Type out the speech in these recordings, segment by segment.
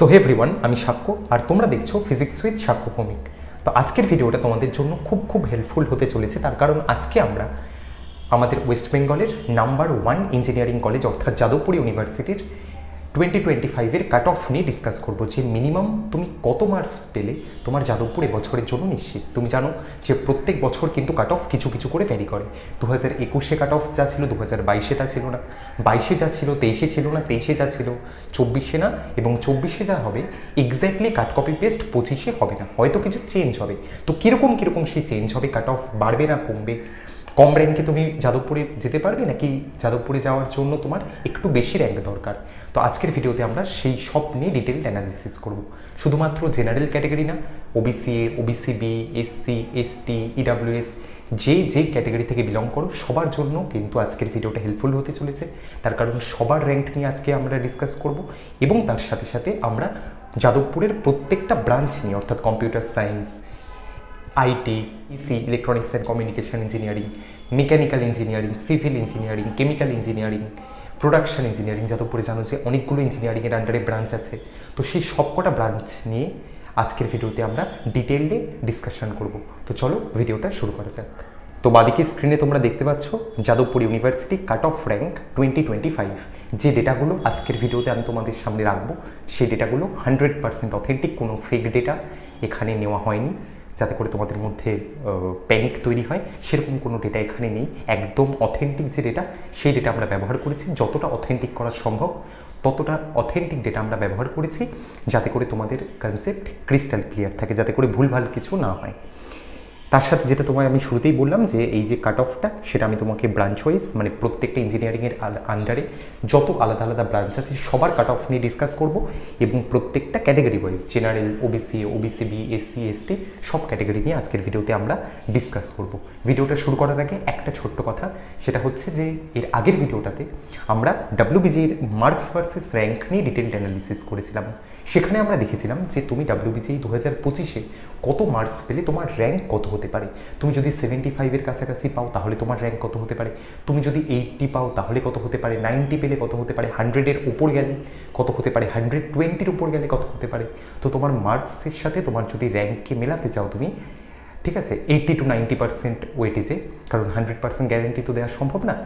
So hey everyone, আমি সাক্ষ্য আর তোমরা দেখছো ফিজিক্স উইথ সাক্ষ্য ভৌমিক। তো আজকের ভিডিওটা তোমাদের জন্য খুব হেল্পফুল হতে চলেছে, তার কারণ আজকে আমরা আমাদের ওয়েস্ট বেঙ্গলের নাম্বার 1 ইঞ্জিনিয়ারিং কলেজ অর্থাৎ যাদবপুর ইউনিভার্সিটির 2025-এর কাট অফ নিয়ে ডিসকাস করবো, যে মিনিমাম তুমি কত মার্কস পেলে তোমার যাদবপুর এবছরের জন্য নিশ্চিত। তুমি জানো যে প্রত্যেক বছর কিন্তু কাট অফ কিছু করে ভ্যারি করে। 2021-এ কাট অফ যা ছিল 2022-এ তা ছিল না, 22-এ যা ছিল 23-এ ছিল না, 23-এ যা ছিল 24-এ না, এবং 24-এ যা হবে এক্স্যাক্টলি কাট কপি পেস্ট 25-এ হবে না, হয়তো কিছু চেঞ্জ হবে। তো কীরকম সেই চেঞ্জ হবে, কাট অফ বাড়বে না কমবে, কম র্যাঙ্কে তুমি যাদবপুরে যেতে পারবে নাকি যাদবপুরে যাওয়ার জন্য তোমার একটু বেশি র্যাঙ্ক দরকার। তো আজকের ভিডিওতে আমরা সেই সব নিয়ে ডিটেলড অ্যানালিসিস করব। শুধুমাত্র জেনারেল ক্যাটাগরি না, OBC A, OBC B, SC, ST, EWS, যে ক্যাটাগরি থেকে বিলং করো সবার জন্য কিন্তু আজকের ভিডিওটা হেল্পফুল হতে চলেছে। তার কারণ সবার র্যাঙ্ক নিয়ে আজকে আমরা ডিসকাস করব, এবং তার সাথে সাথে আমরা যাদবপুরের প্রত্যেকটা ব্রাঞ্চ নিয়ে অর্থাৎ computer science, IT, EC, electronics and communication engineering, mechanical engineering, civil engineering, chemical engineering, production engineering, যাদবপুরে জানো যে অনেকগুলো ইঞ্জিনিয়ারিংয়ের আন্ডারে ব্রাঞ্চ আছে। তো সেই সবকটা ব্রাঞ্চ নিয়ে আজকের ভিডিওতে আমরা ডিটেইলডে ডিসকাশন করব। তো চলো ভিডিওটা শুরু করা যাক। তো বাদিকে স্ক্রিনে তোমরা দেখতে পাচ্ছ Jadavpur university cut off rank 2025। যে ডেটাগুলো আজকের ভিডিওতে আমি তোমাদের সামনে রাখবো সেই ডেটাগুলো 100% অথেন্টিক, কোনো ফেক ডেটা এখানে নেওয়া হয়নি, যাতে করে তোমাদের মধ্যে প্যানিক তৈরি হয় সেরকম কোনো ডেটা এখানে নেই। একদম অথেন্টিক যে ডেটা সেই ডেটা আমরা ব্যবহার করেছি, যতটা অথেন্টিক করা সম্ভব ততটা অথেন্টিক ডেটা আমরা ব্যবহার করেছি, যাতে করে তোমাদের কনসেপ্ট ক্রিস্টাল ক্লিয়ার থাকে, যাতে করে ভুলভাল কিছু না হয়। তার সাথে যেটা তোমায় আমি শুরুতেই বললাম যে এই যে কাট অফটা সেটা আমি তোমাকে ব্রাঞ্চ ওয়াইজ, মানে প্রত্যেকটা ইঞ্জিনিয়ারিংয়ের আন্ডারে যত আলাদা আলাদা ব্রাঞ্চ আছে সবার কাট অফ নিয়ে ডিসকাস করব, এবং প্রত্যেকটা category wise general, OBC, OBC B, SC, ST সব ক্যাটাগরি নিয়ে আজকের ভিডিওতে আমরা ডিসকাস করব। ভিডিওটা শুরু করার আগে একটা ছোট্ট কথা, সেটা হচ্ছে যে এর আগের ভিডিওটাতে আমরা ডাব্লিউবিজির মার্কস ভার্সেস র্যাঙ্ক নিয়ে ডিটেলড অ্যানালিসিস করেছিলাম। সেখানে আমরা দেখেছিলাম যে তুমি ডাব্লিউবিজি 2025-এ কত মার্কস পেলে তোমার র্যাঙ্ক কত হতে পারে। তুমি যদি 75-এর কাছাকাছি পাও তাহলে তোমার র্যাঙ্ক কত হতে পারে, তুমি যদি 80 পাও তাহলে কত হতে পারে, 90 পেলে কত হতে পারে, 100-এর উপর গেলে কত হতে পারে, 120-র উপর গেলে কত হতে পারে। তো তোমার মার্কসের সাথে তোমার যদি র্যাঙ্ককে মেলাতে চাও তুমি, ঠিক আছে, 80 to 90% ওয়েটেজে, কারণ 100% গ্যারেন্টি তো দেওয়া সম্ভব না,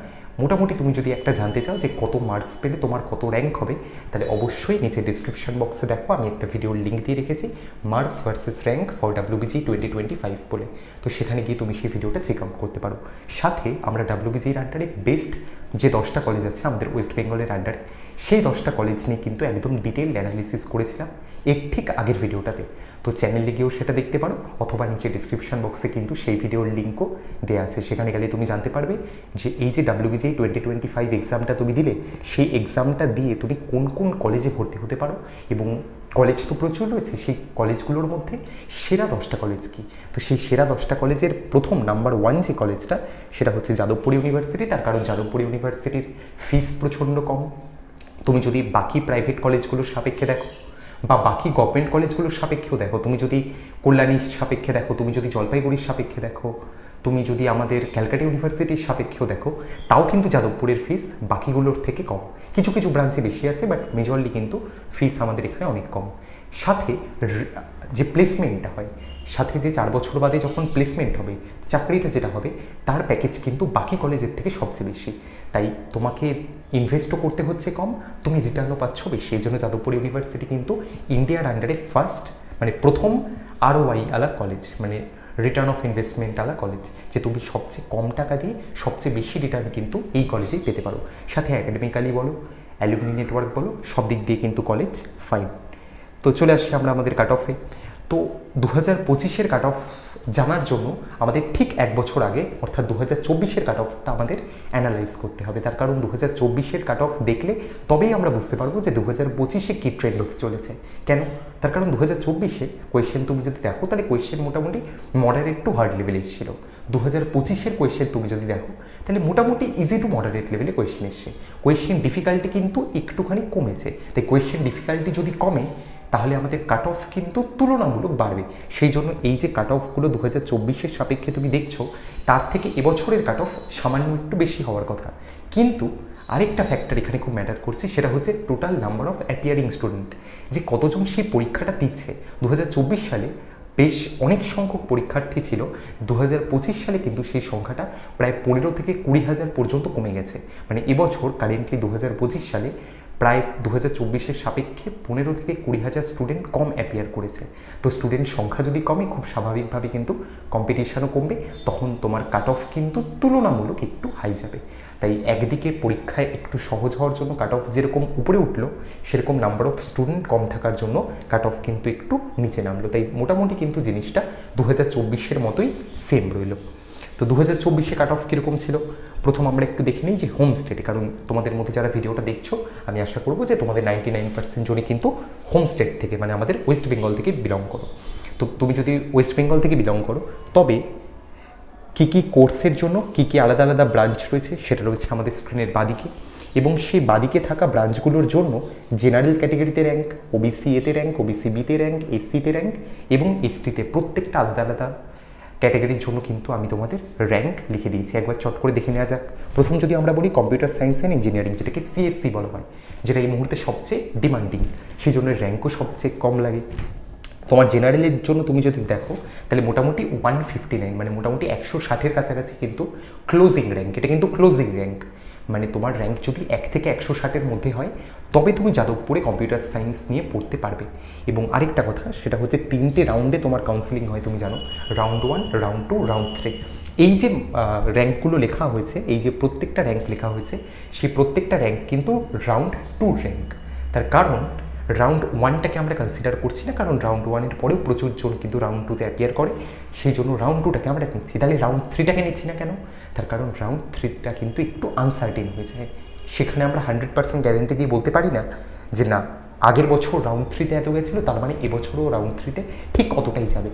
মোটামুটি তুমি যদি একটা জানতে চাও যে কত মার্কস পেলে তোমার কত র্যাঙ্ক হবে, তাহলে অবশ্যই নিচে ডিসক্রিপশন বক্সে দেখো আমি একটা ভিডিওর লিঙ্ক দিয়ে রেখেছি, marks versus rank for WBG 2025 বলে। তো সেখানে গিয়ে তুমি সেই ভিডিওটা চেক আউট করতে পারো। সাথে আমরা ডাব্লিউবিজির আন্ডারে বেস্ট যে 10টা কলেজ আছে আমাদের ওয়েস্ট বেঙ্গলের আন্ডারে, সেই 10টা কলেজ নিয়ে কিন্তু একদম ডিটেইলড অ্যানালিসিস করেছিলাম এর ঠিক আগের ভিডিওটাতে। তো চ্যানেলে গিয়েও সেটা দেখতে পারো, অথবা নিচে ডিসক্রিপশন বক্সে কিন্তু সেই ভিডিওর লিঙ্কও দেওয়া আছে, সেখানে গেলে তুমি জানতে পারবে যে এই যে ডাব্লিউবিজি 2025 এক্সামটা তুমি দিলে, সেই এক্সামটা দিয়ে তুমি কোন কোন কলেজে ভর্তি হতে পারো, এবং কলেজ তো প্রচুর রয়েছে, সেই কলেজগুলোর মধ্যে সেরা 10টা কলেজ কী। তো সেই সেরা 10টা কলেজের প্রথম নাম্বার 1 যে কলেজটা সেটা হচ্ছে যাদবপুর ইউনিভার্সিটি। তার কারণ যাদবপুর ইউনিভার্সিটির ফিস প্রচণ্ড কম। তুমি যদি বাকি প্রাইভেট কলেজগুলোর সাপেক্ষে দেখো বা বাকি গভর্নমেন্ট কলেজগুলোর সাপেক্ষেও দেখো, তুমি যদি কল্যাণীর সাপেক্ষে দেখো, তুমি যদি জলপাইগুড়ির সাপেক্ষে দেখো, তুমি যদি আমাদের ক্যালকাটা ইউনিভার্সিটির সাপেক্ষেও দেখো, তাও কিন্তু যাদবপুরের ফিস বাকিগুলোর থেকে কম। কিছু কিছু ব্রাঞ্চে বেশি আছে, বাট মেজরলি কিন্তু ফিস আমাদের এখানে অনেক কম। সাথে যে প্লেসমেন্টটা হয়, সাথে যে 4 বছর বাদে যখন প্লেসমেন্ট হবে, চাকরিটা যেটা হবে, তার প্যাকেজ কিন্তু বাকি কলেজের থেকে সবচেয়ে বেশি। তাই তোমাকে ইনভেস্টও করতে হচ্ছে কম, তুমি রিটার্নও পাচ্ছ বেশি। এই জন্য যাদবপুর ইউনিভার্সিটি কিন্তু ইন্ডিয়ার আন্ডারে ফার্স্ট, মানে প্রথম ROI আলা কলেজ, মানে রিটার্ন অফ ইনভেস্টমেন্ট আলা কলেজ, যে তুমি সবচেয়ে কম টাকা দিয়ে সবচেয়ে বেশি রিটার্ন কিন্তু এই কলেজেই পেতে পারো। সাথে অ্যাকাডেমিক্যালি বলো, অ্যালুমিনি নেটওয়ার্ক বলো, সব দিক দিয়ে কিন্তু কলেজ ফাইন। তো চলে আসছি আমরা আমাদের কাট অফে। তো 2025-এর কাট অফ জানার জন্য আমাদের ঠিক 1 বছর আগে অর্থাৎ 2024-এর কাট অফটা আমাদের অ্যানালাইজ করতে হবে। তার কারণ 2024-এর কাট অফ দেখলে তবেই আমরা বুঝতে পারবো যে 2025-এ কী ট্রেন্ড হতে চলেছে। কেন? তার কারণ 2024-এ কোয়েশ্চেন তুমি যদি দেখো তাহলে কোয়েশ্চেন মোটামুটি মডারেট টু হার্ড লেভেলে এসেছিল। 2025-এর কোয়েশ্চেন তুমি যদি দেখো তাহলে মোটামুটি ইজি টু মডারেট লেভেলে কোয়েশ্চেন এসছে। কোয়েশ্চেন ডিফিকাল্টি কিন্তু একটুখানি কমেছে। তাই কোয়েশ্চেন ডিফিকাল্টি যদি কমে তাহলে আমাদের কাট অফ কিন্তু তুলনামূলক বাড়বে। সেই জন্য এই যে কাট অফগুলো 2024-এর সাপেক্ষে তুমি দেখছো, তার থেকে এবছরের কাট অফ সামান্য একটু বেশি হওয়ার কথা। কিন্তু আরেকটা ফ্যাক্টর এখানে খুব ম্যাটার করছে, সেটা হচ্ছে total number of appearing student, যে কতজন সেই পরীক্ষাটা দিচ্ছে। 2024 সালে বেশ অনেক সংখ্যক পরীক্ষার্থী ছিল, 2025 সালে কিন্তু সেই সংখ্যাটা প্রায় 15 থেকে 20,000 পর্যন্ত কমে গেছে। মানে এবছর কারেন্টলি 2025 সালে প্রায় 2024-এর সাপেক্ষে 15 থেকে 20,000 স্টুডেন্ট কম অ্যাপিয়ার করেছে। তো স্টুডেন্ট সংখ্যা যদি কমে, খুব স্বাভাবিকভাবে কিন্তু কম্পিটিশানও কমবে, তখন তোমার কাট অফ কিন্তু তুলনামূলক একটু হাই যাবে। তাই একদিকে পরীক্ষায় একটু সহজ হওয়ার জন্য কাট অফ যেরকম উপরে উঠলো, সেরকম নাম্বার অফ স্টুডেন্ট কম থাকার জন্য কাট অফ কিন্তু একটু নিচে নামলো। তাই মোটামুটি কিন্তু জিনিসটা 2024-এর মতোই সেম রইল। তো 2024-এ কাট অফ কীরকম ছিল প্রথম আমরা একটু দেখে নিই যে হোম স্টেটে, কারণ তোমাদের মধ্যে যারা ভিডিওটা দেখছো আমি আশা করবো যে তোমাদের 99% জনই কিন্তু হোম স্টেট থেকে, মানে আমাদের ওয়েস্ট বেঙ্গল থেকে বিলং করো। তো তুমি যদি ওয়েস্ট বেঙ্গল থেকে বিলং করো, তবে কী কী কোর্সের জন্য কী কী আলাদা আলাদা ব্রাঞ্চ রয়েছে সেটা রয়েছে আমাদের স্ক্রিনের বাদিকে, এবং সেই বাদিকে থাকা ব্রাঞ্চগুলোর জন্য জেনারেল ক্যাটেগরিতে র্যাঙ্ক, ওবিসি এতে র্যাঙ্ক, ওবিসি বিতে র্যাঙ্ক, এসসিতে র্যাঙ্ক এবং এসটিতে প্রত্যেকটা আলাদা আলাদা ক্যাটাগরির জন্য কিন্তু আমি তোমাদের র্যাঙ্ক লিখে দিয়েছি। একবার চট করে দেখে নেওয়া যাক। প্রথম যদি আমরা বলি কম্পিউটার সায়েন্স অ্যান্ড ইঞ্জিনিয়ারিং, যেটাকে সিএসসি বলা হয়, যেটা এই মুহূর্তে সবচেয়ে ডিমান্ডিং, সেই জন্য র্যাঙ্কও সবচেয়ে কম লাগে। তোমার জেনারেলের জন্য তুমি যদি দেখো তাহলে মোটামুটি 159, মানে মোটামুটি 160-এর কাছাকাছি কিন্তু ক্লোজিং র্যাঙ্ক। এটা কিন্তু ক্লোজিং র্যাঙ্ক, মানে তোমার র্যাঙ্ক যদি 1 থেকে 160-এর মধ্যে হয় তবে তুমি যাদবপুরে কম্পিউটার সায়েন্স নিয়ে পড়তে পারবে। এবং আরেকটা কথা, সেটা হচ্ছে 3টে রাউন্ডে তোমার কাউন্সিলিং হয়, তুমি জানো, রাউন্ড 1, রাউন্ড 2, রাউন্ড 3। এই যে র্যাঙ্কগুলো লেখা হয়েছে, এই যে প্রত্যেকটা র্যাঙ্ক লেখা হয়েছে, সেই প্রত্যেকটা র্যাঙ্ক কিন্তু রাউন্ড 2 র্যাঙ্ক। তার কারণ রাউন্ড 1টাকে আমরা কনসিডার করছি না, কারণ রাউন্ড 1-এর পরেও প্রচুর জন কিন্তু রাউন্ড 2-তে অ্যাপিয়ার করে, সেই জন্য রাউন্ড 2টাকে আমরা নিচ্ছি। তাহলে রাউন্ড 3টাকে নিচ্ছি না কেন? তার কারণ রাউন্ড 3টা কিন্তু একটু আনসার্টেন হয়ে যায়। সেখানে আমরা 100% গ্যারেন্টি দিয়ে বলতে পারি না যে না, আগের বছর রাউন্ড 3তে এত গেছিলো, তার মানে এবছরও রাউন্ড 3তে ঠিক অতটাই যাবে।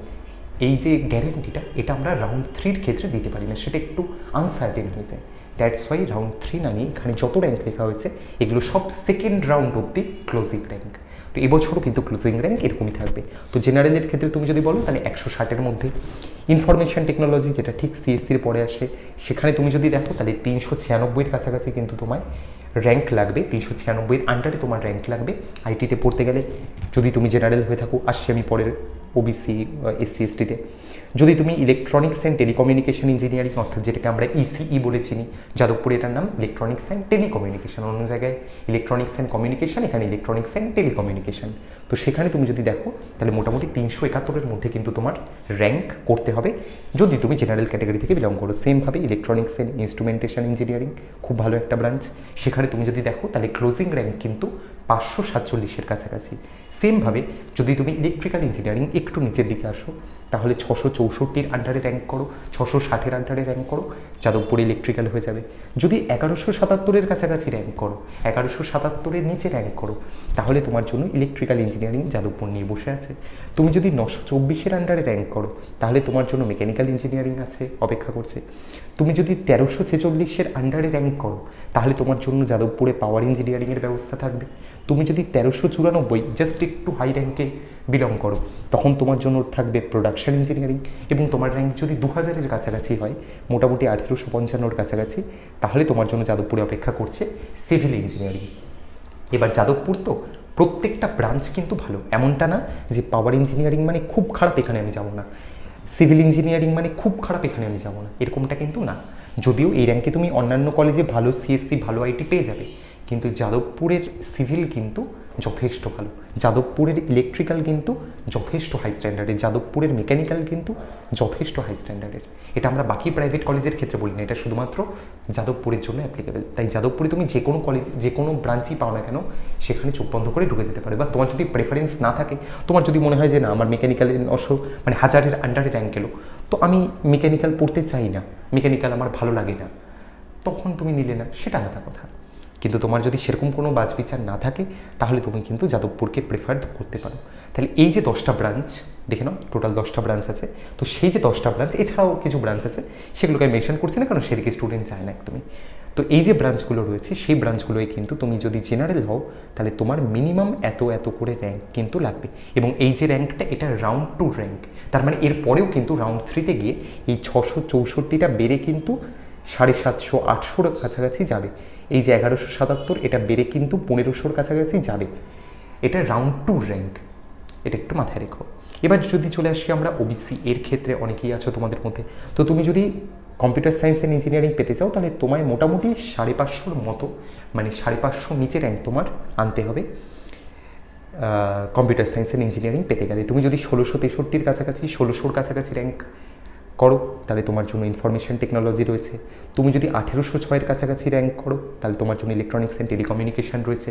এই যে গ্যারেন্টিটা, এটা আমরা রাউন্ড 3-র ক্ষেত্রে দিতে পারি না, সেটা একটু আনসার্টেন হয়ে যায়। দ্যাটস ওয়াই রাউন্ড 3 না নিয়ে এখানে যত র্যাঙ্ক লেখা হয়েছে এগুলো সব সেকেন্ড রাউন্ড অব্দি ক্লোজিং র্যাঙ্ক। তো এবছরও কিন্তু ক্লোজিং র্যাঙ্ক এরকমই থাকবে। তো জেনারেলের ক্ষেত্রে তুমি যদি বলো তাহলে 160-এর মধ্যে। ইনফরমেশন টেকনোলজি, যেটা ঠিক সিএসসির পরে আসে, সেখানে তুমি যদি দেখো তাহলে 396-এর কাছাকাছি কিন্তু তোমায় র্যাঙ্ক লাগবে, 396-এর আন্ডারে তোমার র্যাঙ্ক লাগবে আইটিতে পড়তে গেলে, যদি তুমি জেনারেল হয়ে থাকো। আসছি আমি পরের ওবিসি, এসসি, এসটিতে। যদি তুমি ইলেকট্রনিক্স অ্যান্ড টেলিকমিউনিকেশন ইঞ্জিনিয়ারিং, অর্থাৎ যেটাকে আমরা ইসিই বলে চিনি, যাদবপুরে এটার নাম ইলেকট্রনিক্স অ্যান্ড টেলিকমিউনিকেশন, অন্য জায়গায় ইলেকট্রনিক্স অ্যান্ড কমিউনিকেশন, এখানে ইলেকট্রনিক্স অ্যান্ড টেলিকমিউনিকেশন। তো সেখানে তুমি যদি দেখো তাহলে মোটামুটি 371-এর মধ্যে কিন্তু তোমার র্যাঙ্ক করতে হবে যদি তুমি জেনারেল ক্যাটাগরি থেকে বিলং করো। সেমভাবে ইলেকট্রনিক্স অ্যান্ড ইনস্ট্রুমেন্টেশন ইঞ্জিনিয়ারিং, খুব ভালো একটা ব্রাঞ্চ, সেখানে তুমি যদি দেখো তাহলে ক্লোজিং র্যাঙ্ক কিন্তু 547-এর কাছাকাছি। সেমভাবে যদি তুমি ইলেকট্রিক্যাল ইঞ্জিনিয়ারিং একটু নিচের দিকে আসো, তাহলে 664-এর আন্ডারে র্যাঙ্ক করো, 660-এর আন্ডারে র্যাঙ্ক করো, যাদবপুরে ইলেকট্রিক্যাল হয়ে যাবে। যদি 1177-এর কাছাকাছি র্যাঙ্ক করো, 1177-এর নিচে র্যাঙ্ক করো, তাহলে তোমার জন্য ইলেকট্রিক্যাল ইঞ্জিনিয়ারিং যাদবপুর নিয়ে বসে আছে। তুমি যদি 924-এর আন্ডারে র্যাঙ্ক করো, তাহলে তোমার জন্য মেকানিক্যাল ইঞ্জিনিয়ারিং আছে, অপেক্ষা করছে। তুমি যদি 1346-এর আন্ডারে র্যাঙ্ক করো, তাহলে তোমার জন্য যাদবপুরে পাওয়ার ইঞ্জিনিয়ারিংয়ের ব্যবস্থা থাকবে। তুমি যদি 1394, জাস্ট একটু হাই র্যাঙ্কে বিলং করো, তখন তোমার জন্য থাকবে প্রোডাকশন ইঞ্জিনিয়ারিং। এবং তোমার র্যাঙ্ক যদি 2000-এর কাছাকাছি হয়, মোটামুটি 1855-এর কাছাকাছি, তাহলে তোমার জন্য যাদবপুরে অপেক্ষা করছে সিভিল ইঞ্জিনিয়ারিং। এবার যাদবপুর তো প্রত্যেকটা ব্রাঞ্চ কিন্তু ভালো, এমনটা না যে পাওয়ার ইঞ্জিনিয়ারিং মানে খুব খারাপ, এখানে আমি যাবো না, সিভিল ইঞ্জিনিয়ারিং মানে খুব খারাপ, এখানে আমি যাবো না, এরকমটা কিন্তু না। যদিও এই র্যাঙ্কে তুমি অন্যান্য কলেজে ভালো সিএসসি, ভালো আইটি পেয়ে যাবে, কিন্তু যাদবপুরের সিভিল কিন্তু যথেষ্ট ভালো, যাদবপুরের ইলেকট্রিক্যাল কিন্তু যথেষ্ট হাই স্ট্যান্ডার্ডের, যাদবপুরের মেকানিক্যাল কিন্তু যথেষ্ট হাই স্ট্যান্ডার্ডের। এটা আমরা বাকি প্রাইভেট কলেজের ক্ষেত্রে বলি না, এটা শুধুমাত্র যাদবপুরের জন্য অ্যাপ্লিকেবল। তাই যাদবপুরে তুমি যে কোনো কলেজ, যে কোনো ব্রাঞ্চই পাও না কেন, সেখানে চোখ বন্ধ করে ঢুকে যেতে পারে। বা তোমার যদি প্রেফারেন্স না থাকে, তোমার যদি মনে হয় যে না আমার মেকানিক্যালের 1000-এর আন্ডারে র্যাঙ্ক এলো, তো আমি মেকানিক্যাল পড়তে চাই না, মেকানিক্যাল আমার ভালো লাগে না, তখন তুমি নিলে না, সেটা আলাদা কথা। কিন্তু তোমার যদি সেরকম কোনো বাছবিচার না থাকে, তাহলে তুমি কিন্তু যাদবপুরকে প্রেফার করতে পারো। তাহলে এই যে 10টা ব্রাঞ্চ দেখে নাও, টোটাল 10টা ব্রাঞ্চ আছে। তো সেই যে 10টা ব্রাঞ্চ, এছাড়াও কিছু ব্রাঞ্চ আছে, সেগুলোকে আমি মেনশন করছি না, কারণ সেদিকে স্টুডেন্ট যায় না একদমই। তো এই যে ব্রাঞ্চগুলো রয়েছে, সেই ব্রাঞ্চগুলোই কিন্তু তুমি যদি জেনারেল হও, তাহলে তোমার মিনিমাম এত করে র্যাঙ্ক কিন্তু লাগবে। এবং এই যে র্যাঙ্কটা, এটা রাউন্ড 2 র্যাঙ্ক, তার মানে এর পরেও কিন্তু রাউন্ড 3-তে গিয়ে এই 664টা বেড়ে কিন্তু 750-800-এর কাছাকাছি যাবে। এই যে 1177 এটা বেড়ে কিন্তু 1500-র কাছাকাছি যাবে। এটা রাউন্ড 2 র্যাঙ্ক, এটা একটু মাথায় রেখো। এবার যদি চলে আসি আমরা ওবিসি এর ক্ষেত্রে, অনেকেই আছো তোমাদের মধ্যে, তো তুমি যদি কম্পিউটার সায়েন্স অ্যান্ড ইঞ্জিনিয়ারিং পেতে চাও তাহলে তোমায় মোটামুটি 550-র মতো, মানে 550 নিচে র্যাঙ্ক তোমার আনতে হবে কম্পিউটার সায়েন্স অ্যান্ড ইঞ্জিনিয়ারিং পেতে গেলে। তুমি যদি 1663-র কাছাকাছি, 1600-র কাছাকাছি র্যাঙ্ক করো তাহলে তোমার জন্য ইনফরমেশন টেকনোলজি রয়েছে। তুমি যদি 1806-এর কাছাকাছি র্যাঙ্ক করো তাহলে তোমার জন্য ইলেকট্রনিক্স অ্যান্ড টেলিকমিউনিকেশন রয়েছে,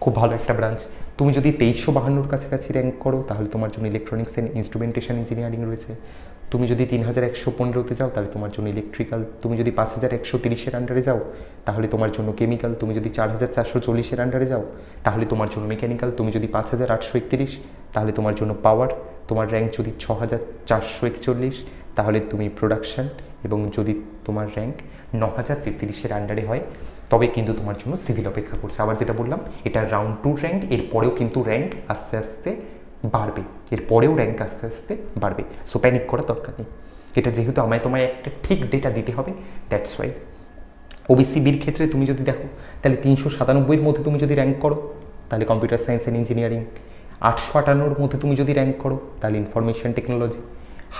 খুব ভালো একটা ব্রাঞ্চ। তুমি যদি 2352-র কাছাকাছি র্যাঙ্ক করো তাহলে তোমার জন্য ইলেকট্রনিক্স অ্যান্ড ইনস্ট্রুমেন্টেশন ইঞ্জিনিয়ারিং রয়েছে। তুমি যদি 3115-তে যাও তাহলে তোমার জন্য ইলেকট্রিক্যাল। তুমি যদি 5130-এর আন্ডারে যাও তাহলে তোমার জন্য কেমিক্যাল। তুমি যদি 4440-এর আন্ডারে যাও তাহলে তোমার জন্য মেকানিক্যাল। তুমি যদি 5831 তাহলে তোমার জন্য পাওয়ার। তোমার র্যাঙ্ক যদি 6441 তাহলে তুমি প্রোডাকশন, এবং যদি তোমার র্যাঙ্ক 9033-এর আন্ডারে হয় তবে কিন্তু তোমার জন্য সিভিল অপেক্ষা করছে। আবার যেটা বললাম, এটা রাউন্ড 2 র্যাঙ্ক, এরপরেও কিন্তু র্যাঙ্ক আস্তে আস্তে বাড়বে, এরপরেও র্যাঙ্ক আস্তে আস্তে বাড়বে। সো প্যানিক করার দরকার নেই। এটা যেহেতু তোমায় একটা ঠিক ডেটা দিতে হবে, দ্যাটস ওয়াই। ওবিসি বির ক্ষেত্রে তুমি যদি দেখো তাহলে 397-এর মধ্যে তুমি যদি র্যাঙ্ক করো তাহলে কম্পিউটার সায়েন্স অ্যান্ড ইঞ্জিনিয়ারিং, 858-র মধ্যে তুমি যদি র্যাঙ্ক করো তাহলে ইনফরমেশন টেকনোলজি,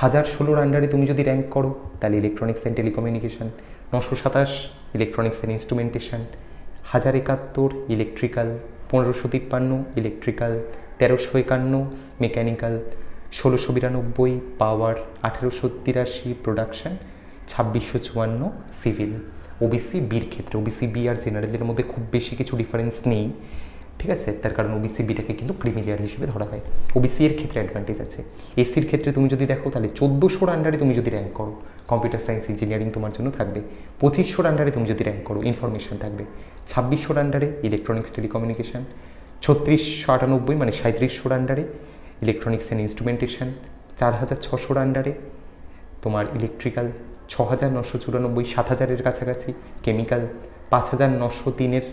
1016-র আন্ডারে তুমি যদি র্যাঙ্ক করো তাহলে electronics and telecommunication, 927 electronics and instrumentation, 1071 electrical, 1553 electrical, 1351 mechanical, 1692 power, 1883 production, 2654 civil. OBC বির ক্ষেত্রে, ওবিসি বি আর জেনারেলের মধ্যে খুব বেশি কিছু ডিফারেন্স নেই, ঠিক আছে? তার কারণ ওবিসি বিটাকে কিন্তু ক্রিমিলিয়ার হিসেবে ধরা হয়। ওবিসি এর ক্ষেত্রে অ্যাডভান্টেজ আছে। এসির ক্ষেত্রে তুমি যদি দেখো তাহলে 1400-র আন্ডারে তুমি যদি র্যাঙ্ক করো কম্পিউটার সায়েন্স ইঞ্জিনিয়ারিং তোমার জন্য থাকবে। 2500-র আন্ডারে তুমি যদি র্যাঙ্ক করো ইনফরমেশন থাকবে। 2600-র আন্ডারে ইলেকট্রনিক্স টেলিকমিউনিকেশন, 3698 মানে 3700-র আন্ডারে ইলেকট্রনিক্স অ্যান্ড ইনস্ট্রুমেন্টেশন, 4600-র আন্ডারে তোমার ইলেকট্রিক্যাল, 6994 7000-এর কাছাকাছি কেমিক্যাল, 5903-এর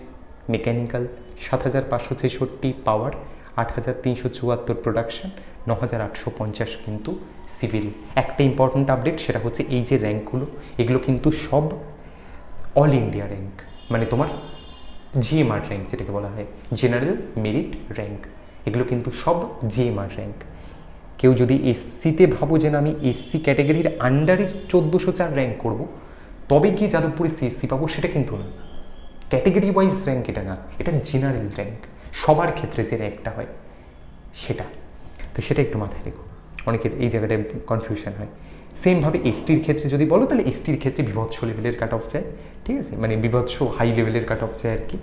মেকানিক্যাল, 7566 পাওয়ার, 8374 প্রোডাকশন, 9850 কিন্তু সিভিল। একটা ইম্পর্ট্যান্ট আপডেট, সেটা হচ্ছে এই যে র্যাঙ্কগুলো এগুলো কিন্তু সব অল ইন্ডিয়া র্যাঙ্ক, মানে তোমার জিএমআর র্যাঙ্ক যেটাকে বলা হয়, জেনারেল মেরিট র্যাঙ্ক। এগুলো কিন্তু সব জিএমআর র্যাঙ্ক। কেউ যদি এসসিতে ভাবো যে না আমি এসসি ক্যাটাগরির আন্ডারে 1404 র্যাঙ্ক করবো তবে গিয়ে যাদবপুরে সিএসসি পাবো, সেটা কিন্তু না। ক্যাটেগরি ওয়াইজ র্যাঙ্ক এটা না, এটা জেনারেল র্যাঙ্ক, সবার ক্ষেত্রে যে র্যাঙ্কটা হয় সেটা। তো সেটা একটু মাথায় রেখো, অনেকের এই জায়গাটায় কনফিউশন হয়। সেমভাবে এসটির ক্ষেত্রে যদি বলো তাহলে এসটির ক্ষেত্রে বিভৎস লেভেলের কাট অফ যায়, ঠিক আছে? মানে বিভৎস হাই লেভেলের কাট অফ যায় আর কি,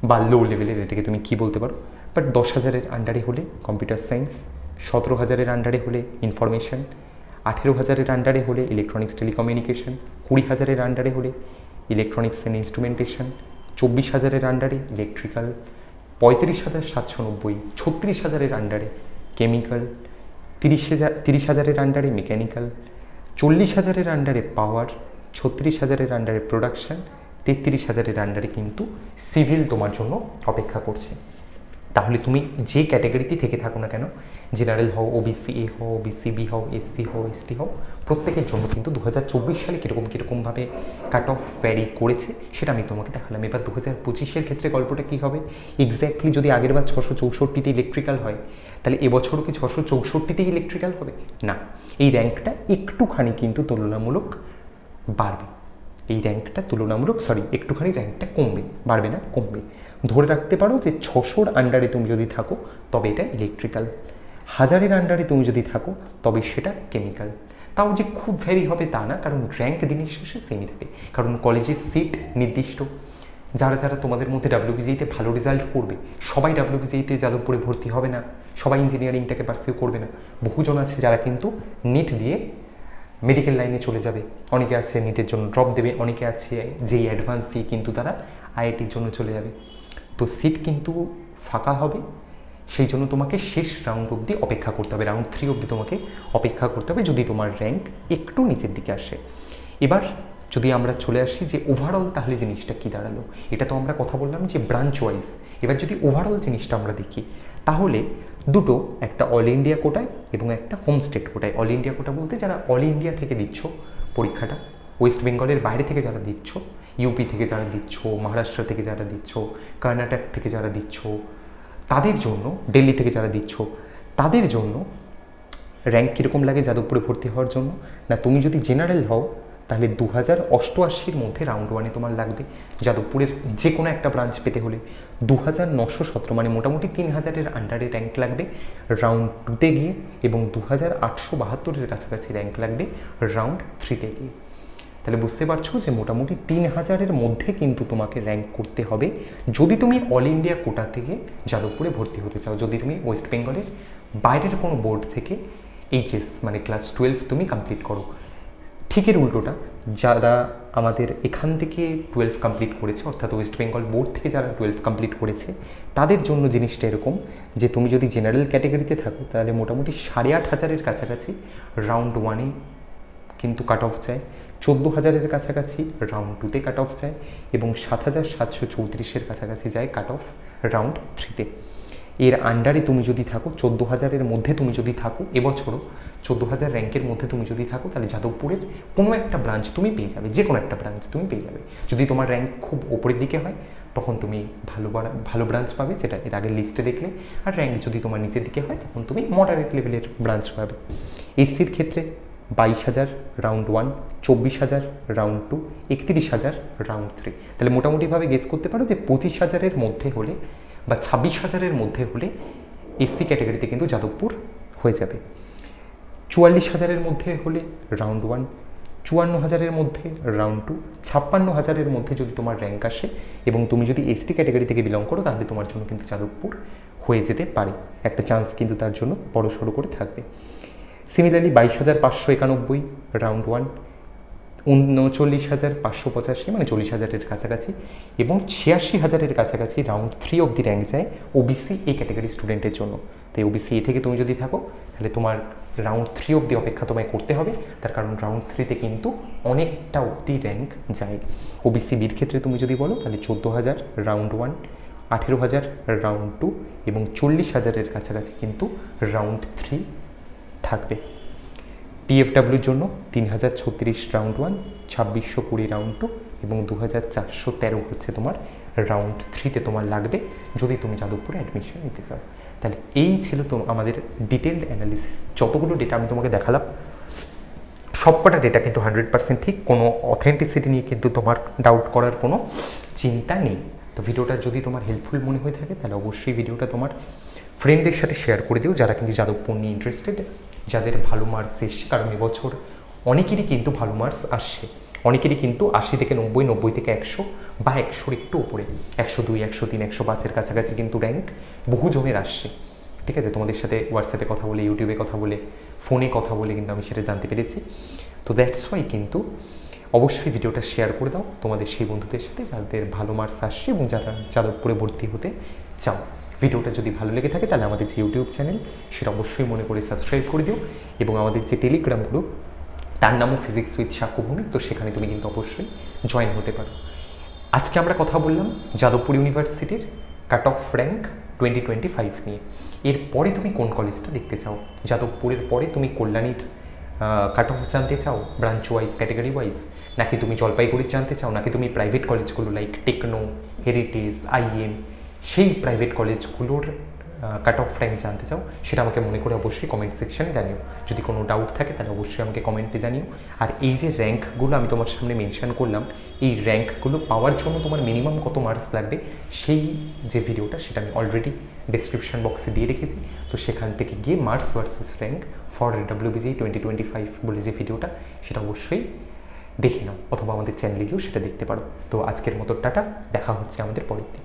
বা লো লেভেলের, এটাকে তুমি কী বলতে পারো। বাট 10,000-এর আন্ডারে হলে কম্পিউটার সায়েন্স, 17,000-এর আন্ডারে হলে ইনফরমেশন, 18,000-এর আন্ডারে হলে ইলেকট্রনিক্স টেলিকমিউনিকেশন, 20,000-এর আন্ডারে হলে ইলেকট্রনিক্স অ্যান্ড ইনস্ট্রুমেন্টেশন, 24,000-এর আন্ডারে ইলেকট্রিক্যাল, 35,790, 36,000-এর আন্ডারে কেমিক্যাল, 30,000-এর আন্ডারে মেকানিক্যাল, 40,000-এর আন্ডারে পাওয়ার, 36,000-এর আন্ডারে প্রোডাকশন, 33,000-এর আন্ডারে কিন্তু সিভিল তোমার জন্য অপেক্ষা করছে। তাহলে তুমি যে ক্যাটাগরিতে থেকে থাকো না কেন, জেনারেল হও, ওবিসি এ হও, ওবিসি বি হও, এসসি হও, এসটি হও, প্রত্যেকের জন্য কিন্তু 2024 সালে কীরকমভাবে কাট অফ ভ্যারি করেছে সেটা আমি তোমাকে দেখালাম। এবার 2025-এর ক্ষেত্রে গল্পটা কী হবে এক্স্যাক্টলি, যদি আগের বার 664-তে ইলেকট্রিক্যাল হয় তাহলে এবছরও কি 664-তেই ইলেকট্রিক্যাল হবে? না, এই র্যাঙ্কটা একটুখানি কিন্তু তুলনামূলক বাড়বে। এই র্যাঙ্কটা একটুখানি র্যাঙ্কটা কমবে, বাড়বে না, কমবে। ধরে রাখতে পারো যে 600-র আন্ডারে তুমি যদি থাকো তবে এটা ইলেকট্রিক্যাল, 1000-এর আন্ডারে তুমি যদি থাকো তবে সেটা কেমিক্যাল। তাও যে খুব ভ্যারি হবে তা না, কারণ র্যাঙ্ক দিনের শেষে সেমই থাকে, কারণ কলেজের সিট নির্দিষ্ট। যারা তোমাদের মধ্যে ডাব্লিউবিজিতে ভালো রেজাল্ট করবে সবাই ডাব্লিউবিজিতে যাদবপুরে ভর্তি হবে না, সবাই ইঞ্জিনিয়ারিংটাকে পার্সিউ করবে না। বহুজন আছে যারা কিন্তু নিট দিয়ে মেডিকেল লাইনে চলে যাবে, অনেকে আছে নিটের জন্য ড্রপ দেবে, অনেকে আছে যেই অ্যাডভান্স দিয়ে কিন্তু তারা আইআইটির জন্য চলে যাবে। তো সিট কিন্তু ফাঁকা হবে, সেই জন্য তোমাকে শেষ রাউন্ড অবধি অপেক্ষা করতে হবে, রাউন্ড 3 অবধি তোমাকে অপেক্ষা করতে হবে যদি তোমার র্যাঙ্ক একটু নিচের দিকে আসে। এবার যদি আমরা চলে আসি যে ওভারঅল তাহলে জিনিসটা কী দাঁড়ালো, এটা তো আমরা কথা বললাম যে ব্রাঞ্চ ওয়াইজ। এবার যদি ওভারঅল জিনিসটা আমরা দেখি তাহলে দুটো, একটা অল ইন্ডিয়া কোটায় এবং একটা হোম স্টেট কোটায়। অল ইন্ডিয়া কোটা বলতে যারা অল ইন্ডিয়া থেকে দিচ্ছ পরীক্ষাটা, ওয়েস্ট বেঙ্গলের বাইরে থেকে যারা দিচ্ছ ইউপি থেকে যারা দিচ্ছ, মহারাষ্ট্র থেকে যারা দিচ্ছ, কর্ণাটক থেকে যারা দিচ্ছ, তাদের জন্য, দিল্লি থেকে যারা দিচ্ছ, তাদের জন্য র্যাঙ্ক কীরকম লাগে যাদবপুরে ভর্তি হওয়ার জন্য? না, তুমি যদি জেনারেল হও তাহলে 2088-র মধ্যে রাউন্ড 1-এ তোমার লাগবে। যাদবপুরের যে কোনো একটা ব্রাঞ্চ পেতে হলে 2917, মানে মোটামুটি 3000-এর আন্ডারে র্যাঙ্ক লাগবে রাউন্ড 2-তে গিয়ে, এবং 2872-এর কাছাকাছি র্যাঙ্ক লাগবে রাউন্ড 3-তে গিয়ে। তাহলে বুঝতে পারছো যে মোটামুটি 3000-এর মধ্যে কিন্তু তোমাকে র্যাঙ্ক করতে হবে যদি তুমি অল ইন্ডিয়া কোটা থেকে যাদবপুরে ভর্তি হতে চাও, যদি তুমি ওয়েস্ট বেঙ্গলের বাইরের কোনো বোর্ড থেকে এইচএস মানে ক্লাস 12 তুমি কমপ্লিট করো। ঠিকের উল্টোটা, যারা আমাদের এখান থেকে 12 কমপ্লিট করেছে, অর্থাৎ ওয়েস্ট বেঙ্গল বোর্ড থেকে যারা 12 কমপ্লিট করেছে, তাদের জন্য জিনিসটা এরকম যে তুমি যদি জেনারেল ক্যাটাগরিতে থাকো তাহলে মোটামুটি 8500-এর কাছাকাছি রাউন্ড 1-এ কিন্তু কাট অফ যায়, 14000-এর কাছাকাছি রাউন্ড 2-তে কাট অফ যায়, এবং 7734-এর কাছাকাছি যায় কাট অফ রাউন্ড 3-তে। এর আন্ডারে তুমি যদি থাকো, 14000-এর মধ্যে তুমি যদি থাকো, এবছরও 14000 র্যাঙ্কের মধ্যে তুমি যদি থাকো, তাহলে যাদবপুরের কোনো একটা ব্রাঞ্চ তুমি পেয়ে যাবে, যে কোনো একটা ব্রাঞ্চ তুমি পেয়ে যাবে। যদি তোমার র্যাঙ্ক খুব ওপরের দিকে হয় তখন তুমি ভালো ব্রাঞ্চ পাবে, যেটা এর আগের লিস্টে দেখলে। আর র্যাঙ্ক যদি তোমার নিচের দিকে হয় তখন তুমি মডারেট লেভেলের ব্রাঞ্চ পাবে। এসসির ক্ষেত্রে 22000 রাউন্ড 1, 24000 রাউন্ড 2, 31000 রাউন্ড 3। তাহলে মোটামুটিভাবে গেস করতে পারো যে 25000-এর মধ্যে হলে বা 26000-এর মধ্যে হলে এসসি ক্যাটাগরিতে কিন্তু যাদবপুর হয়ে যাবে। 44000-এর মধ্যে হলে রাউন্ড 1, 54000-এর মধ্যে রাউন্ড 2, 56000-এর মধ্যে যদি তোমার র্যাঙ্ক আসে এবং তুমি যদি এসটি ক্যাটাগরি থেকে বিলং করো তাহলে তোমার জন্য কিন্তু যাদবপুর হয়ে যেতে পারে। একটা চান্স কিন্তু তার জন্য বড় সড়ো করে থাকবে। সিমিলারলি 22591 রাউন্ড 1, 39585, মানে 40000-এর কাছাকাছি, এবং 86000-এর কাছাকাছি রাউন্ড 3 অবধি র্যাঙ্ক যায় ওবিসি এ ক্যাটাগরি স্টুডেন্টের জন্য। তাই ওবিসি এ থেকে তুমি যদি থাকো তাহলে তোমার রাউন্ড 3 অবধি অপেক্ষা তোমায় করতে হবে, তার কারণ রাউন্ড 3-তে কিন্তু অনেকটা অবধি র্যাঙ্ক যায়। ওবিসি বির ক্ষেত্রে তুমি যদি বলো তাহলে 14000 রাউন্ড 1, 18000 রাউন্ড 2, এবং 40000-এর কাছাকাছি কিন্তু রাউন্ড 3 থাকবে। টিএফডাব্লিউর জন্য 3036 রাউন্ড 1, 2620 রাউন্ড 2, এবং 2413 হচ্ছে তোমার রাউন্ড 3-তে তোমার লাগবে যদি তুমি যাদবপুরে অ্যাডমিশন নিতে চাও। তাহলে এই ছিল তো আমাদের ডিটেলড অ্যানালিসিস। যতগুলো ডেটা আমি তোমাকে দেখালাম সবকটা ডেটা কিন্তু 100% ঠিক, কোনো অথেন্টিসিটি নিয়ে কিন্তু তোমার ডাউট করার কোনো চিন্তা নেই। তো ভিডিওটা যদি তোমার হেল্পফুল মনে হয়ে থাকে তাহলে অবশ্যই ভিডিওটা তোমার ফ্রেন্ডদের সাথে শেয়ার করে দিও যারা কিন্তু যাদবপুর নিয়ে ইন্টারেস্টেড, যাদের ভালো মার্কস এসছে। কারণ এবছর অনেকেরই কিন্তু ভালো মার্কস আসছে, অনেকেরই কিন্তু 80 থেকে 90, 90 থেকে 100 বা 100-র একটু উপরে, 102, 103, 105-এর কাছাকাছি কিন্তু র্যাঙ্ক বহুজনের আসছে। ঠিক আছে, তোমাদের সাথে হোয়াটসঅ্যাপে কথা বলে, ইউটিউবে কথা বলে, ফোনে কথা বলে কিন্তু আমি সেটা জানতে পেরেছি। তো দ্যাটস ওয়াই কিন্তু অবশ্যই ভিডিওটা শেয়ার করে দাও তোমাদের সেই বন্ধুদের সাথে যাদের ভালো মার্কস আসছে এবং যারা যাদবপুরে ভর্তি হতে চাও। ভিডিওটা যদি ভালো লেগে থাকে তাহলে আমাদের যে ইউটিউব চ্যানেল সেটা অবশ্যই মনে করে সাবস্ক্রাইব করে দিও, এবং আমাদের যে টেলিগ্রাম গ্রুপ তার নামও ফিজিক্স উইথ সাক্ষ্যভূমি, তো সেখানে তুমি কিন্তু অবশ্যই জয়েন হতে পারো। আজকে আমরা কথা বললাম যাদবপুর ইউনিভার্সিটির কাট অফ র্যাঙ্ক 2025 নিয়ে। এরপরে তুমি কোন কলেজটা দেখতে চাও? যাদবপুরের পরে তুমি কল্যাণীর কাট অফ জানতে চাও ব্রাঞ্চ ওয়াইজ, ক্যাটাগরি ওয়াইজ, নাকি তুমি জলপাইগুড়ির জানতে চাও, নাকি তুমি প্রাইভেট কলেজগুলো লাইক টেকনো, হেরিটেজ, আইএম, সেই প্রাইভেট কলেজগুলোর কাট অফ র্যাঙ্ক জানতে চাও? সেটা আমাকে মনে করে অবশ্যই কমেন্ট সেকশানে জানিও। যদি কোনো ডাউট থাকে তাহলে অবশ্যই আমাকে কমেন্টে জানিও। আর এই যে র্যাঙ্কগুলো আমি তোমার সামনে মেনশন করলাম, এই র্যাঙ্কগুলো পাওয়ার জন্য তোমার মিনিমাম কত মার্কস লাগবে সেই যে ভিডিওটা সেটা আমি অলরেডি ডিসক্রিপশন বক্সে দিয়ে রেখেছি। তো সেখান থেকে গিয়ে marks versus rank for WBGE 2025 বলে যে ভিডিওটা সেটা অবশ্যই দেখে নাও, অথবা আমাদের চ্যানেলে গিয়েও সেটা দেখতে পারো। তো আজকের মতো টাটা, দেখা হচ্ছে আমাদের পরের দিন।